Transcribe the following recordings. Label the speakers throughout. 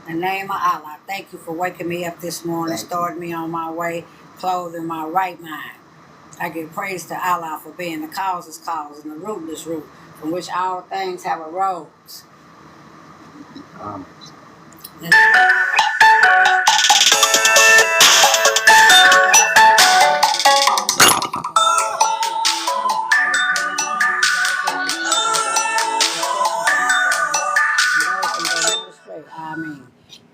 Speaker 1: In the name of Allah, thank you for waking me up this morning, starting me on my way, clothing my right mind. I give praise to Allah for being the causeless cause and the rootless root, from which all things have arose. Amen.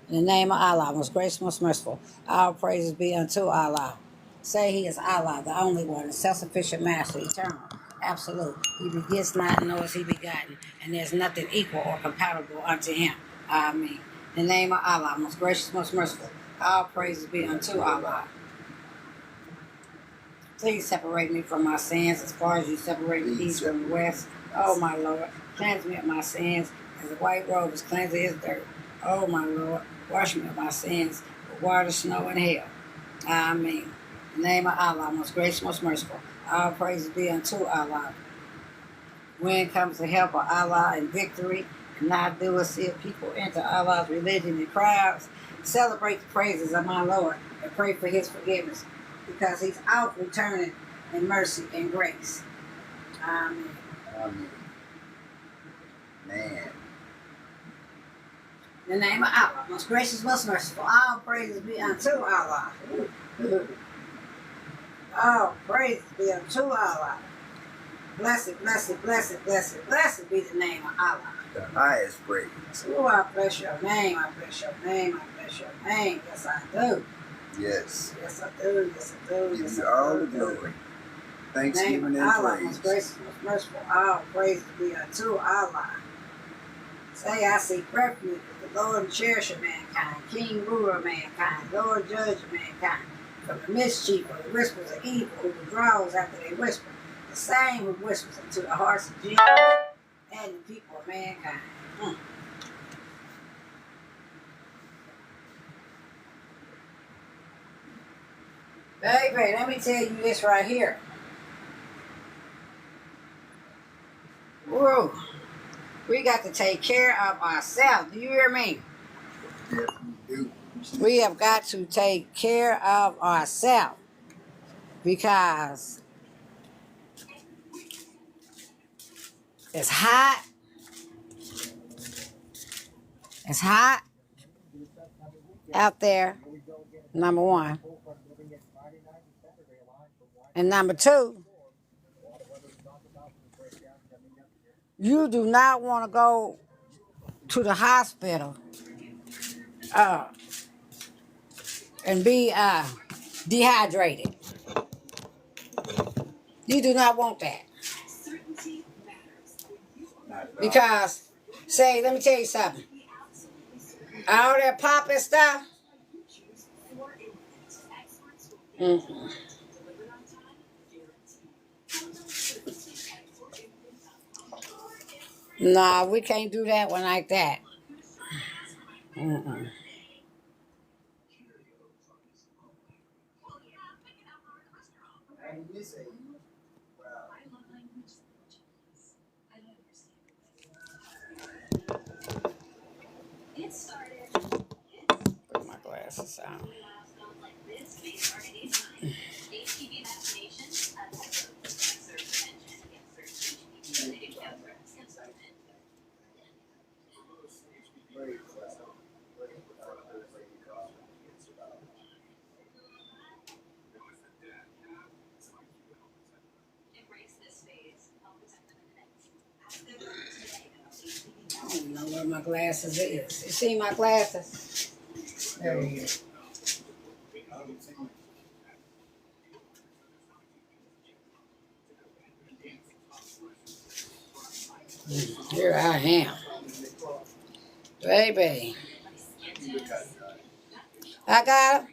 Speaker 1: In the name of Allah, most gracious, most merciful, all praises be unto Allah. Say He is Allah, the only one, the self-sufficient master, eternal, absolute. He begets not, nor is He begotten, and there's nothing equal or compatible unto Him. Amen. In the name of Allah, most gracious, most merciful, all praises be unto Allah. Please separate me from my sins as far as you separate the east from the west. Oh, my Lord, cleanse me of my sins as the white robe is cleansed of His dirt. Oh, my Lord, wash me of my sins with water, snow, and hail. Amen. In the name of Allah, most gracious, most merciful, all praises be unto Allah. When comes the help of Allah and victory, and not do us see people enter Allah's religion in crowds, celebrate the praises of my Lord and pray for His forgiveness, because He's out returning in mercy and grace. Amen.
Speaker 2: Amen. Man.
Speaker 1: In the name of Allah, most gracious, most merciful, all praises be unto Allah. All praises be unto Allah. Blessed, blessed, blessed, blessed, blessed be the name of Allah.
Speaker 2: The highest praise.
Speaker 1: Oh, I bless your name, I bless your name, I bless your name. Yes, I do.
Speaker 2: Yes.
Speaker 1: Yes, I do, yes, I do.
Speaker 2: Give you all the glory. Thanksgiving and
Speaker 1: Allah,
Speaker 2: praise.
Speaker 1: most gracious, most merciful, all praises be unto Allah. Say, I seek refuge with the Lord and cherisher mankind, King, ruler of mankind, Lord, judge of mankind, from the mischief of the whispers of evil, who withdraws after they whisper, the same who whispers into the hearts of Jesus and the people of mankind. Baby, let me tell you this right here. Whoa. We got to take care of ourselves. Do you hear me?
Speaker 2: Yes, we do.
Speaker 1: We have got to take care of ourselves, because it's hot. It's hot out there, number one. And number two, you do not want to go to the hospital and be dehydrated. You do not want that. Because, say, let me tell you something. All that popping stuff. Mm-mm. Nah, we can't do that one like that. Mm-mm. Put my glasses on. I don't know where my glasses is. You see my glasses? There you go. Here I am. Baby. I got him?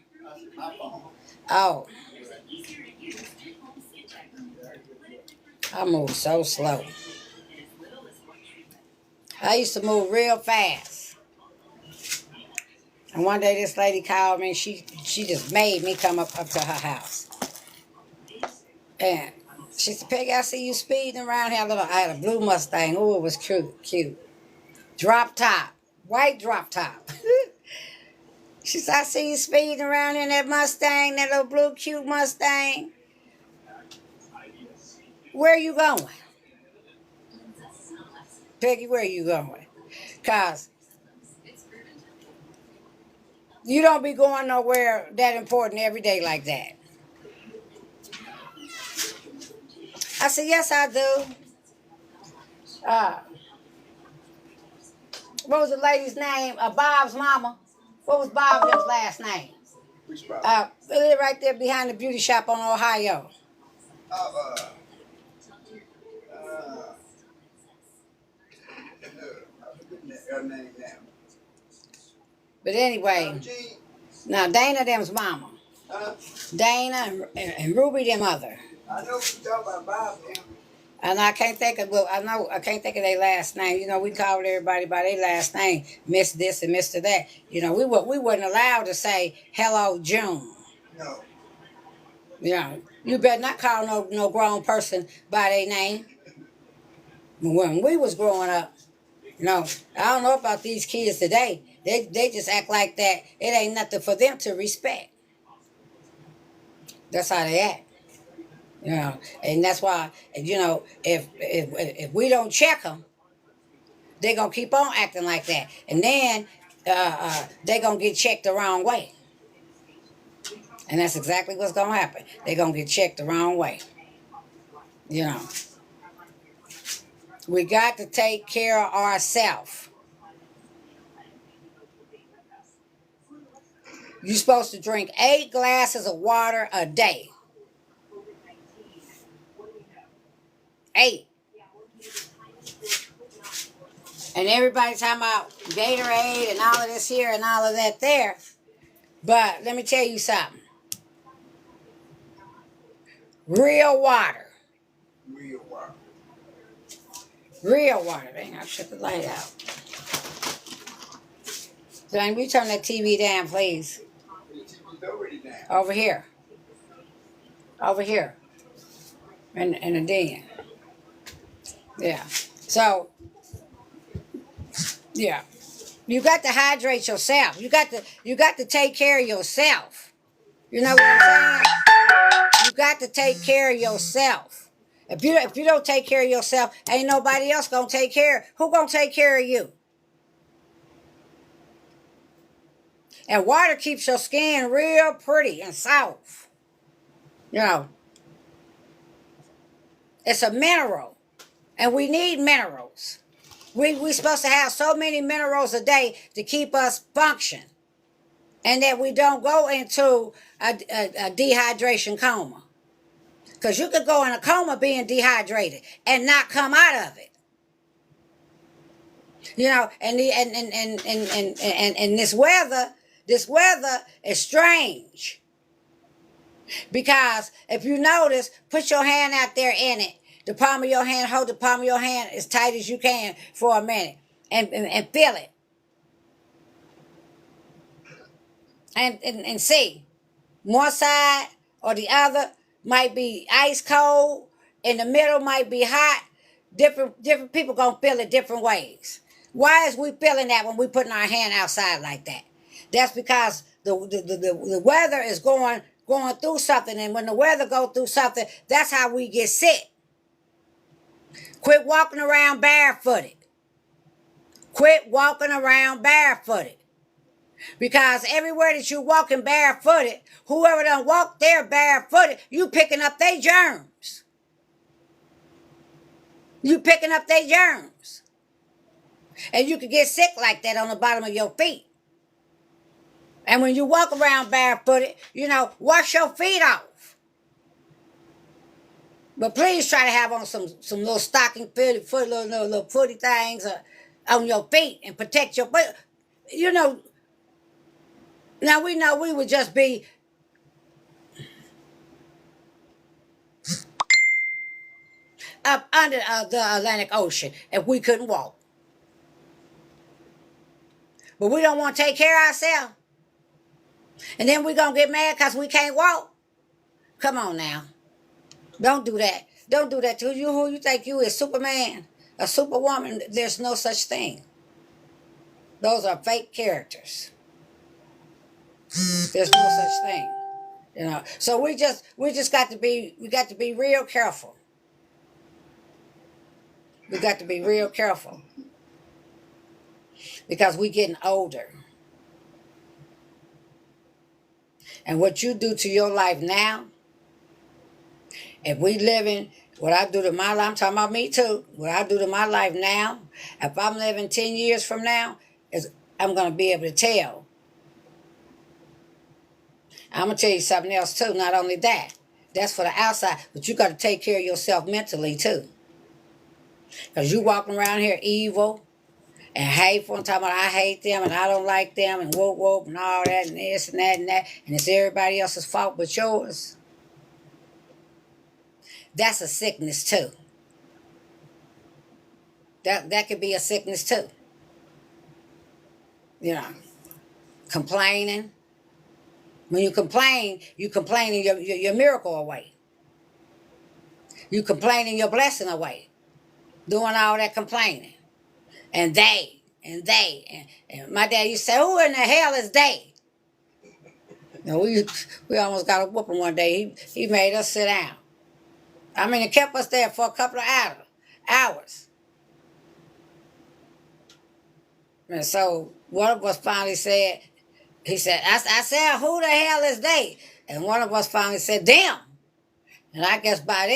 Speaker 1: Oh. I move so slow. I used to move real fast. And one day this lady called me. She just made me come up to her house. And she said, Peggy, I see you speeding around here. I had a blue Mustang. Oh, it was cute. Drop top. White drop top. She said, I see you speeding around in that Mustang, that little blue cute Mustang. Where you going? Peggy, where you going? Because you don't be going nowhere that important every day like that. I said, yes, I do. Uh, what was the lady's name? Bob's mama. What was Bob's last name?
Speaker 2: Which part?
Speaker 1: They live right there behind the beauty shop on Ohio.
Speaker 2: Oh, I'm forgetting her name now.
Speaker 1: But anyway, now Dana them's mama.
Speaker 2: Huh?
Speaker 1: Dana and Ruby them mother.
Speaker 2: I know what you're talking about, Bob.
Speaker 1: And I can't think of I can't think of their last name. You know, we called everybody by their last name, Miss this and Mister that. You know, we wasn't allowed to say hello June.
Speaker 2: No.
Speaker 1: You know, you better not call no grown person by their name. When we was growing up, you know, I don't know about these kids today. They just act like that. It ain't nothing for them to respect. That's how they act. You know, and that's why, you know, if we don't check them, they're going to keep on acting like that. And then they're going to get checked the wrong way. And that's exactly what's going to happen. They're going to get checked the wrong way. You know, we got to take care of ourselves. You're supposed to drink 8 glasses of water a day. 8. And everybody's talking about Gatorade and all of this here and all of that there. But let me tell you something. Real water.
Speaker 2: Real water.
Speaker 1: Real water. Dang, I shut the light out. Johnny, we turn that TV down, please.
Speaker 2: The TV's already down.
Speaker 1: Over here. Over here. In the den. Yeah. So, yeah. You got to hydrate yourself. You got to take care of yourself. You know what I'm saying? You got to take care of yourself. If you don't take care of yourself, ain't nobody else gonna take care. Who gonna take care of you? And water keeps your skin real pretty and soft. You know. It's a mineral. And we need minerals. We're supposed to have so many minerals a day to keep us function. And that we don't go into a dehydration coma. Because you could go in a coma being dehydrated and not come out of it. You know, and this weather is strange. Because if you notice, put your hand out there in it. The palm of your hand, hold the palm of your hand as tight as you can for a minute. And feel it. And see. One side or the other might be ice cold. In the middle might be hot. Different people gonna feel it different ways. Why is we feeling that when we putting our hand outside like that? That's because the weather is going through something, and when the weather go through something, that's how we get sick. Quit walking around barefooted. Quit walking around barefooted. Because everywhere that you walking barefooted, whoever done walk there barefooted, you picking up their germs. You picking up their germs. And you can get sick like that on the bottom of your feet. And when you walk around barefooted, you know, wash your feet off. But please try to have on some little stocking foot, little footy things on your feet and protect your foot. You know, now we know we would just be up under the Atlantic Ocean if we couldn't walk. But we don't want to take care of ourselves. And then we're going to get mad because we can't walk. Come on now. Don't do that. Don't do that to you. Who you think you is? Superman? A superwoman? There's no such thing. Those are fake characters. There's no such thing. You know. So we just got to be real careful. We got to be real careful. Because we getting older. And what you do to your life now, if we living what I do to my life, I'm talking about me too. What I do to my life now, if I'm living 10 years from now, is I'm going to be able to tell. I'm going to tell you something else too. Not only that, that's for the outside, but you got to take care of yourself mentally too. Because you walking around here evil and hateful and talking about I hate them and I don't like them and whoop whoop and all that and this and that and that. And it's everybody else's fault but yours. That's a sickness too. That could be a sickness too. You know, complaining. When you complain your miracle away. You complaining your blessing away. Doing all that complaining. And and my dad used to say, who in the hell is they? You know, we almost got a whooping one day. He made us sit down. I mean, it kept us there for a couple of hours. And so one of us finally said, he said, I said, who the hell is they? And one of us finally said, them. And I guess by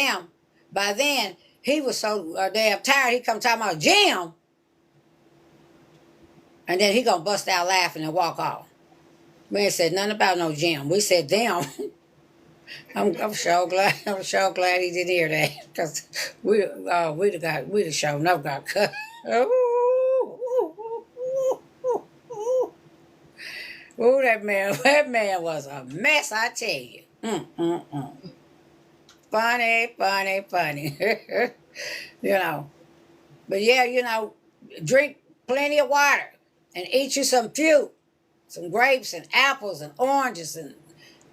Speaker 1: then, he was so damn tired, he come talking about Jim. And then he gonna bust out laughing and walk off. We ain't said nothing about no Jim. We said them. I'm sure glad he didn't hear that. Because we'd have shown up got cut. Ooh, that man was a mess, I tell you. Funny. You know. But yeah, you know, drink plenty of water and eat you some fruit, some grapes and apples and oranges and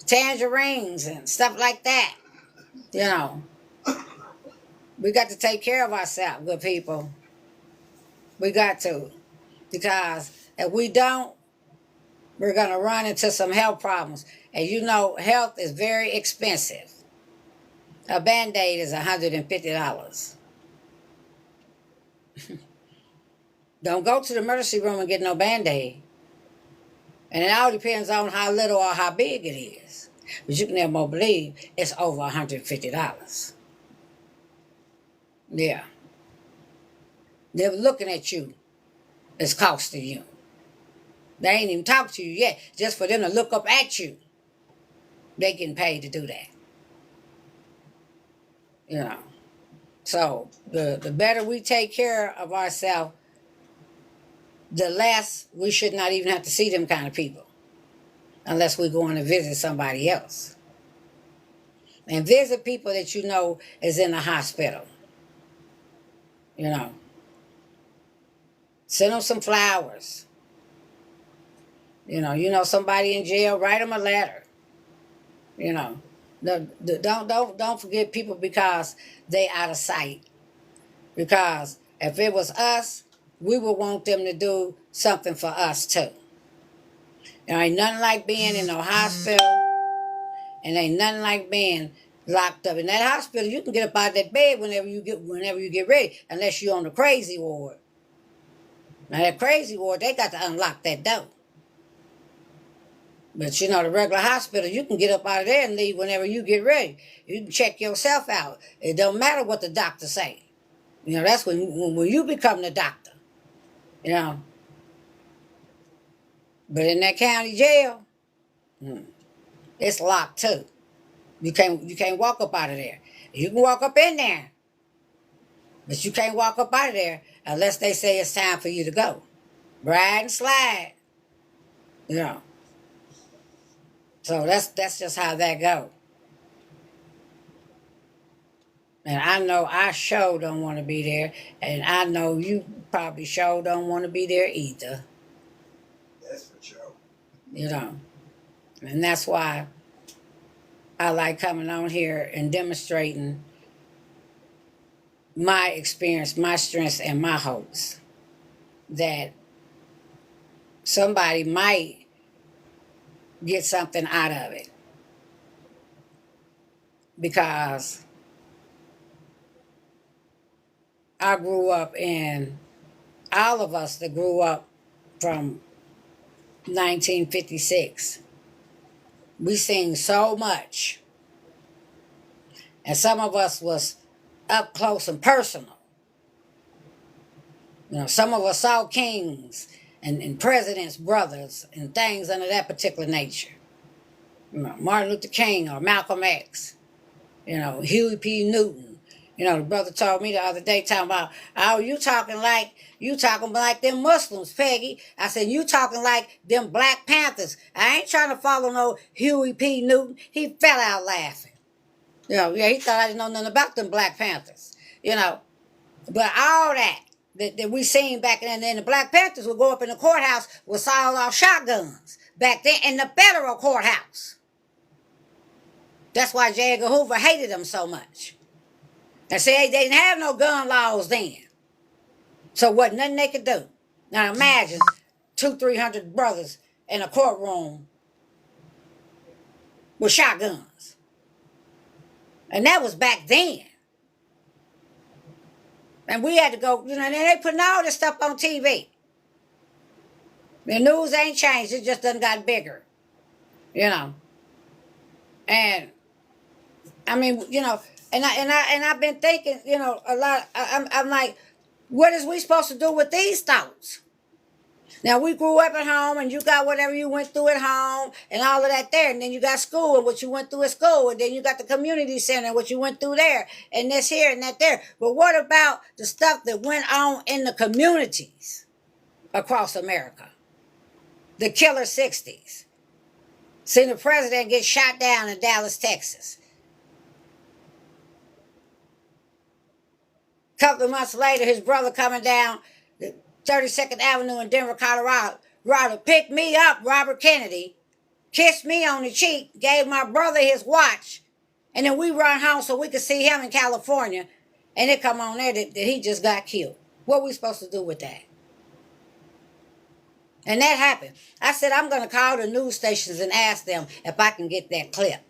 Speaker 1: tangerines and stuff like that. You know. We got to take care of ourselves, good people. We got to. Because if we don't, we're going to run into some health problems. And you know, health is very expensive. A Band-Aid is $150. Don't go to the emergency room and get no Band-Aid. And it all depends on how little or how big it is. But you can never more believe it's over $150. Yeah. They're looking at you. It's costing you. They ain't even talked to you yet. Just for them to look up at you, they getting paid to do that. You know. So the better we take care of ourselves, the less we should not even have to see them kind of people. Unless we're going to visit somebody else. And visit people that you know is in the hospital. You know. Send them some flowers. You know somebody in jail, write them a letter. You know, don't forget people because they out of sight. Because if it was us, we would want them to do something for us too. There ain't nothing like being in no hospital, and ain't nothing like being locked up in that hospital. You can get up out of that bed whenever you get ready, unless you're on the crazy ward. Now that crazy ward, they got to unlock that door. But you know, the regular hospital, you can get up out of there and leave whenever you get ready. You can check yourself out. It don't matter what the doctor say. You know, that's when you become the doctor. You know. But in that county jail, it's locked too. You can't walk up out of there. You can walk up in there, but you can't walk up out of there unless they say it's time for you to go. Ride and slide. You know. So that's just how that go. And I know I sure don't want to be there. And I know you probably sure don't want to be there either.
Speaker 2: That's for sure.
Speaker 1: You know. And that's why I like coming on here and demonstrating my experience, my strengths, and my hopes. That somebody might get something out of it. Because I grew up in, all of us that grew up from 1956, we seen so much. And some of us was up close and personal. You know, some of us saw kings and presidents' brothers and things under that particular nature. You know, Martin Luther King or Malcolm X. You know, Huey P. Newton. You know, the brother told me the other day, talking about, oh, you talking like them Muslims, Peggy. I said, you talking like them Black Panthers. I ain't trying to follow no Huey P. Newton. He fell out laughing. You know, yeah, he thought I didn't know nothing about them Black Panthers. You know, but all that we seen back then, the Black Panthers would go up in the courthouse with sawed-off shotguns back then in the federal courthouse. That's why J. Edgar Hoover hated them so much. And say they didn't have no gun laws then. So wasn't nothing they could do. Now imagine 200-300 brothers in a courtroom with shotguns. And that was back then. And we had to go, you know, and they putting all this stuff on TV. The news ain't changed, it just done got bigger. You know. And I mean, you know, and I've been thinking, you know, a lot. I'm like, what is we supposed to do with these thoughts? Now we grew up at home, and you got whatever you went through at home, and all of that there, and then you got school and what you went through at school, and then you got the community center and what you went through there, and this here and that there. But what about the stuff that went on in the communities across America? The killer 60s. Seen the president get shot down in Dallas, Texas. Couple of months later, his brother coming down 32nd Avenue in Denver, Colorado, picked me up, Robert Kennedy, kissed me on the cheek, gave my brother his watch, and then we run home so we could see him in California, and it come on there that he just got killed. What are we supposed to do with that? And that happened. I said, I'm going to call the news stations and ask them if I can get that clip.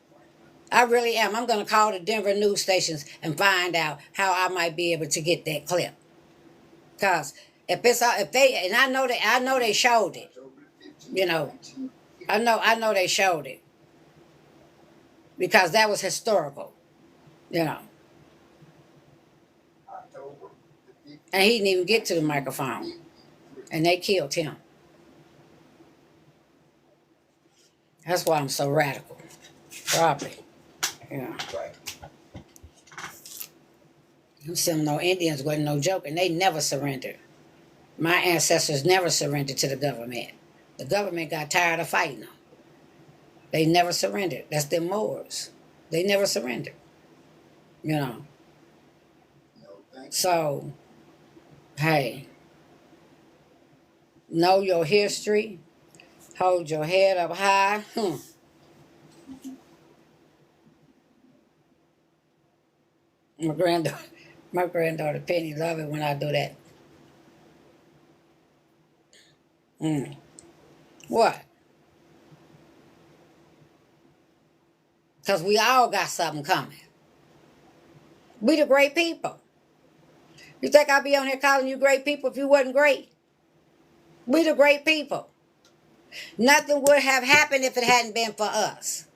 Speaker 1: I really am. I'm going to call the Denver news stations and find out how I might be able to get that clip. Because if they, and I know they showed it. You know, I know they showed it. Because that was historical. You know. And he didn't even get to the microphone. And they killed him. That's why I'm so radical. Probably. Yeah. Them Seminole Indians wasn't no joke, and they never surrendered. My ancestors never surrendered to the government. The government got tired of fighting them. They never surrendered. That's them Moors. They never surrendered. You know. So, hey, know your history. Hold your head up high. My granddaughter Penny love it when I do that. What? Because we all got something coming. We the great people. You think I'd be on here calling you great people if you wasn't great? We the great people. Nothing would have happened if it hadn't been for us.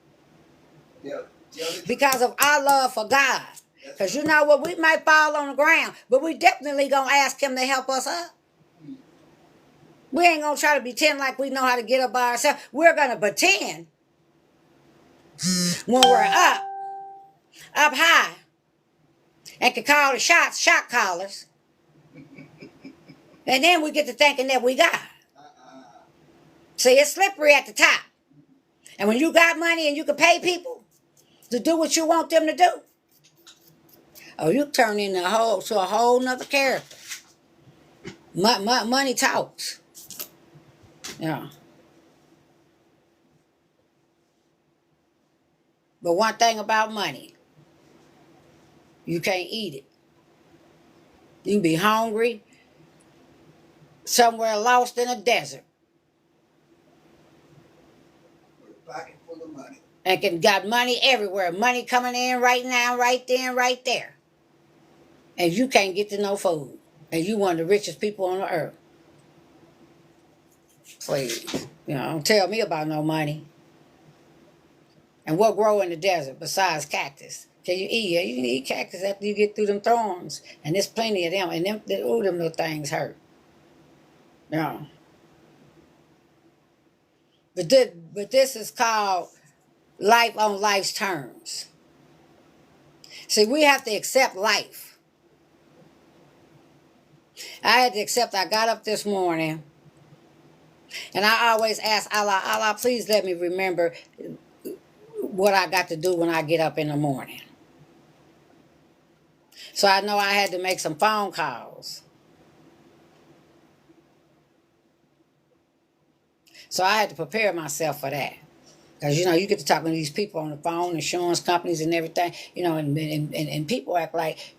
Speaker 1: Because of our love for God. Because you know what? We might fall on the ground, but we definitely going to ask him to help us up. We ain't going to try to pretend like we know how to get up by ourselves. We're going to pretend when we're up high, and can call the shots, shot callers. And then we get to thinking that we got. See, it's slippery at the top. And when you got money and you can pay people to do what you want them to do, oh, you turn into a whole nother character. Money talks. Yeah. But one thing about money, you can't eat it. You can be hungry, somewhere lost in a desert.
Speaker 2: pocket full of money.
Speaker 1: And got money everywhere. Money coming in right now, right then, right there. And you can't get to no food. And you one of the richest people on the earth. Please. Don't tell me about no money. And what grow in the desert besides cactus? Can you eat? Yeah, you can eat cactus after you get through them thorns. And there's plenty of them. And them little things hurt. Yeah. But this is called life on life's terms. See, we have to accept life. I had to accept. I got up this morning, and I always ask Allah, Allah, please let me remember what I got to do when I get up in the morning. So I know I had to make some phone calls. So I had to prepare myself for that. Because, you get to talking to these people on the phone, insurance companies and everything, and people act like,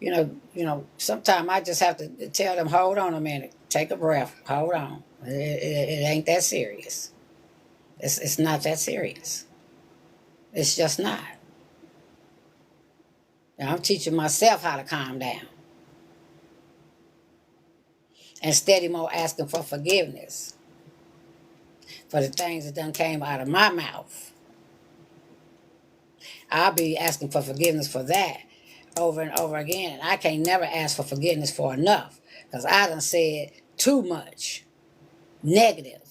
Speaker 1: sometimes I just have to tell them, hold on a minute, take a breath, hold on. It ain't that serious. It's not that serious. It's just not. Now, I'm teaching myself how to calm down. And steady more asking for forgiveness for the things that done came out of my mouth. I'll be asking for forgiveness for that over and over again. And I can't never ask for forgiveness for enough. Because I done said too much negative.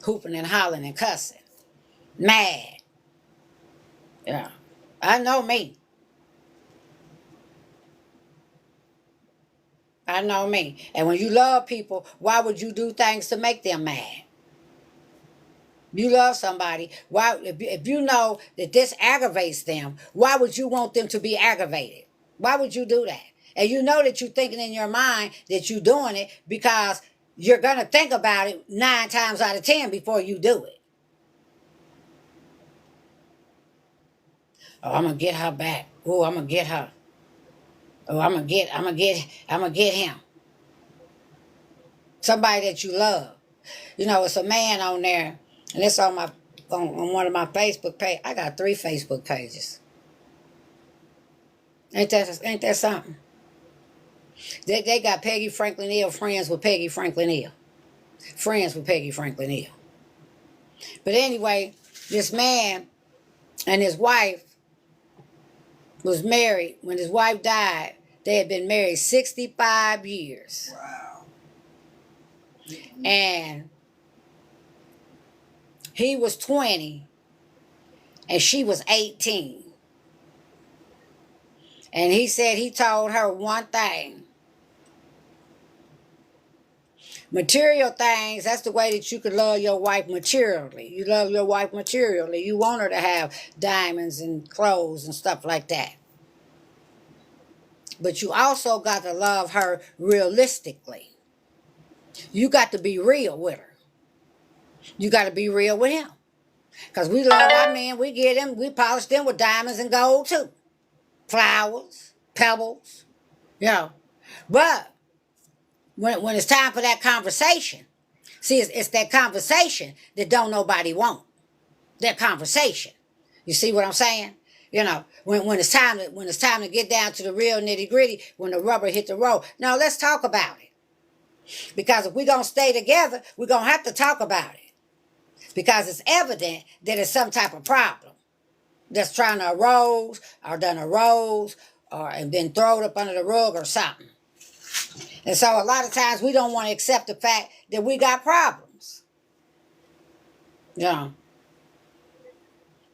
Speaker 1: Hooping and hollering and cussing. Mad. Yeah. I know me. I know me. And when you love people, why would you do things to make them mad? You love somebody. Why, if you know that this aggravates them, why would you want them to be aggravated? Why would you do that? And you know that you're thinking in your mind that you're doing it because you're going to think about it 9 times out of 10 before you do it. Oh, I'm going to get her back. Oh, I'm going to get her. Oh, I'm going to get him. Somebody that you love. It's a man on there, and it's on one of my Facebook pages. I got 3 Facebook pages. Ain't that something? They got Peggy Franklin-el, friends with Peggy Franklin-el. Friends with Peggy Franklin-el. But anyway, this man and his wife was married. When his wife died, they had been married 65 years.
Speaker 2: Wow.
Speaker 1: And he was 20 and she was 18. And he said he told her one thing. Material things, that's the way that you could love your wife materially. You love your wife materially. You want her to have diamonds and clothes and stuff like that. But you also got to love her realistically. You got to be real with her. You got to be real with him. Because we love our men, we get them, we polish them with diamonds and gold too. Flowers, pebbles, But when it's time for that conversation, see, it's that conversation that don't nobody want. That conversation. You see what I'm saying? When it's time to get down to the real nitty gritty, when the rubber hit the road. Now let's talk about it. Because if we're gonna stay together, we're gonna have to talk about it. Because it's evident that it's some type of problem that's trying to arose or done arose or and been thrown up under the rug or something. And so a lot of times we don't want to accept the fact that we got problems. Ain't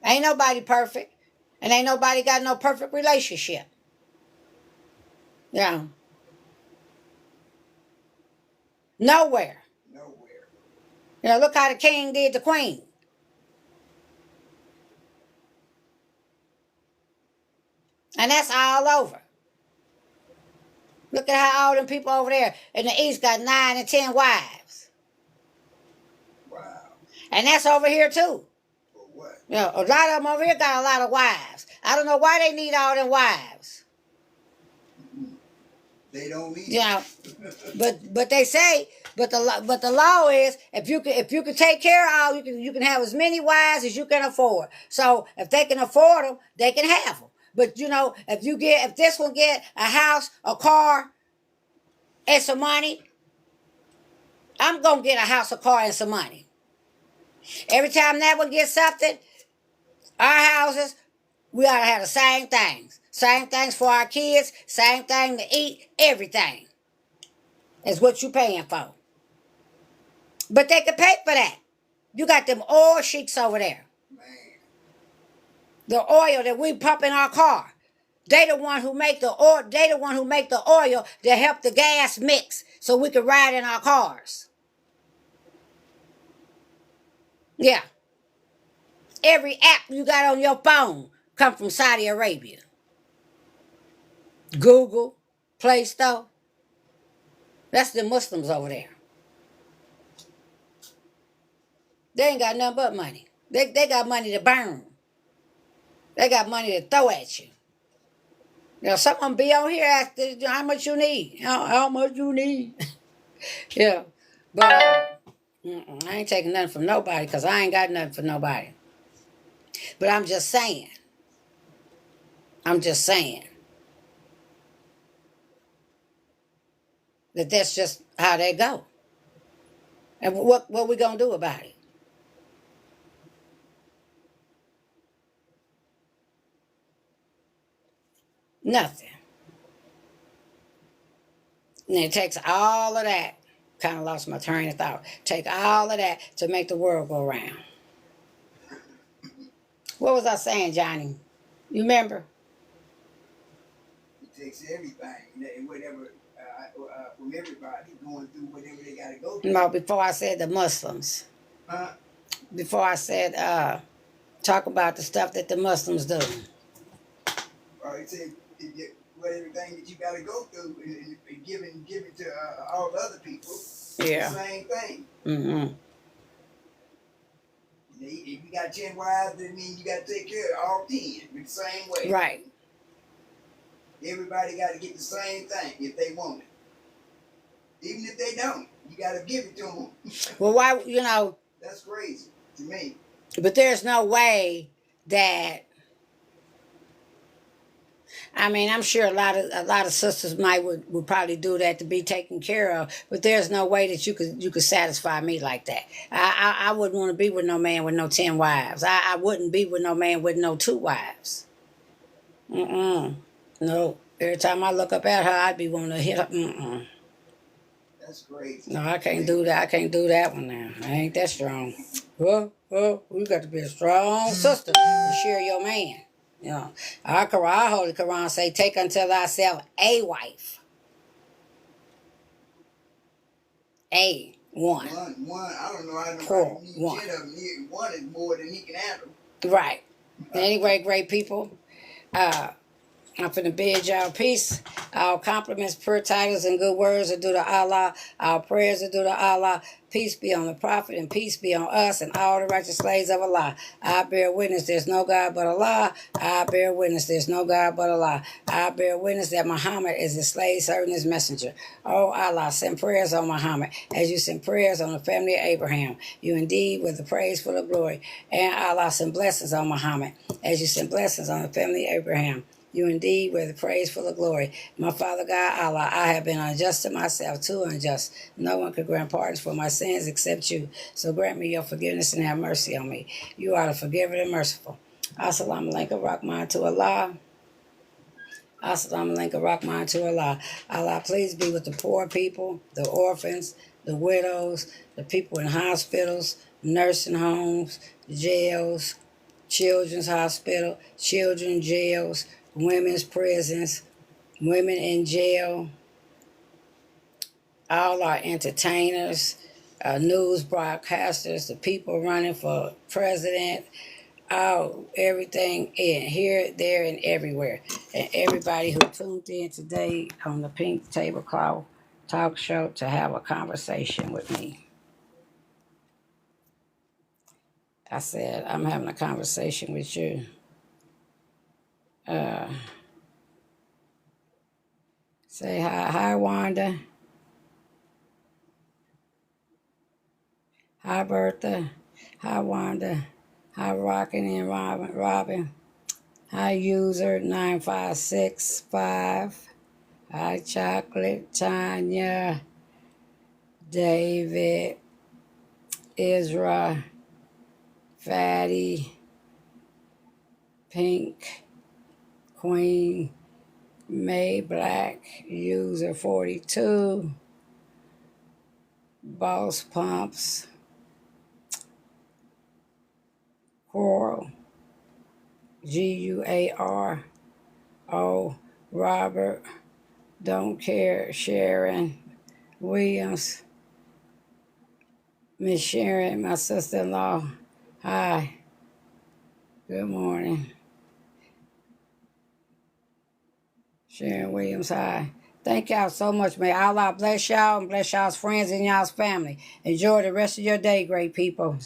Speaker 1: nobody perfect. And ain't nobody got no perfect relationship. Nowhere. Look how the king did the queen. And that's all over. Look at how all them people over there in the East got 9 and 10 wives.
Speaker 2: Wow.
Speaker 1: And that's over here too.
Speaker 2: For what?
Speaker 1: A lot of them over here got a lot of wives. I don't know why they need all them wives.
Speaker 2: They don't need
Speaker 1: You know, but they say, but the law is if you can take care of all, you can have as many wives as you can afford. So if they can afford them, they can have them. But you know, if this one get a house, a car, and some money, I'm gonna get a house, a car, and some money. Every time that one gets something, our houses, we ought to have the same things. Same things for our kids, same thing to eat, everything is what you paying for. But they can pay for that. You got them oil sheiks over there.
Speaker 2: man.
Speaker 1: The oil that we pump in our car. They the one who make the oil. They the one who make the oil that help the gas mix so we can ride in our cars. Yeah. Every app you got on your phone come from Saudi Arabia. Google, Play Store. That's the Muslims over there. They ain't got nothing but money. They got money to burn. They got money to throw at you. You know, someone be on here asking how much you need. How much you need. Yeah. But I ain't taking nothing from nobody because I ain't got nothing for nobody. But I'm just saying. I'm just saying. That that's just how they go. And what we going to do about it? Nothing. And it takes all of that. Kind of lost my train of thought. Take all of that to make the world go round. What was I saying, Johnny? You remember?
Speaker 2: It takes everything, and whatever, from everybody going through whatever they got to go through.
Speaker 1: No, before I said the Muslims. Before I said talk about the stuff that the Muslims do.
Speaker 2: Or it said everything that you got to go through and giving to all the other people.
Speaker 1: Yeah.
Speaker 2: The same thing.
Speaker 1: Mm-hmm.
Speaker 2: If you got 10 wives, that means you got to take care of all 10 in the same way.
Speaker 1: Right.
Speaker 2: Everybody got to get the same thing if they want it. Even if they don't, you got to give it to them.
Speaker 1: Well, why, you know.
Speaker 2: That's crazy to me.
Speaker 1: But there's no way that. I mean, I'm sure a lot of sisters would probably do that to be taken care of, but there's no way that you could satisfy me like that. I wouldn't want to be with no man with no 10 wives. I wouldn't be with no man with no 2 wives. No. Every time I look up at her, I'd be wanting to hit her.
Speaker 2: That's crazy.
Speaker 1: No, I can't do that. I can't do that one now. I ain't that strong. Well, we got to be a strong sister to share your man. You know, our Holy Quran say, take unto thyself a wife. One.
Speaker 2: One. I don't know how
Speaker 1: Cool.
Speaker 2: nobody need 10 of them. One is more than he can handle.
Speaker 1: Right. Anyway, great people. I'm finna bid y'all peace. Our compliments, prayer titles, and good words are due to Allah. Our prayers are due to Allah. Peace be on the prophet, and peace be on us and all the righteous slaves of Allah. I bear witness there's no God but Allah. I bear witness there's no God but Allah. I bear witness that Muhammad is his slave, serving his messenger. Oh Allah, send prayers on Muhammad as you send prayers on the family of Abraham. You indeed were the praise for the glory. And Allah send blessings on Muhammad as you send blessings on the family of Abraham. You indeed were the praise for the glory. My Father God, Allah, I have been unjust to myself, too unjust. No one could grant pardons for my sins except you. So grant me your forgiveness and have mercy on me. You are the forgiver and merciful. Assalamu alaikum rahman to Allah. Assalamu alaikum rahman to Allah. Allah, please be with the poor people, the orphans, the widows, the people in hospitals, nursing homes, jails, children's hospital, children jails, women's prisons, women in jail, all our entertainers, news broadcasters, the people running for president, everything in here, there, and everywhere. And everybody who tuned in today on the Pink Tablecloth Talk Show to have a conversation with me. I said, I'm having a conversation with you. Say hi. Hi, Wanda. Hi, Bertha. Hi, Wanda. Hi, Rockin' and Robin. Hi, user 9565. Hi, Chocolate, Tanya, David, Isra, Fatty, Pink, Queen, May Black, user 42, Boss Pumps, Coral, GUARO, Robert, Don't Care, Sharon, Williams, Miss Sharon, my sister-in-law. Hi, good morning. Sharon Williams, hi. Thank y'all so much. May Allah bless y'all and bless y'all's friends and y'all's family. Enjoy the rest of your day, great people.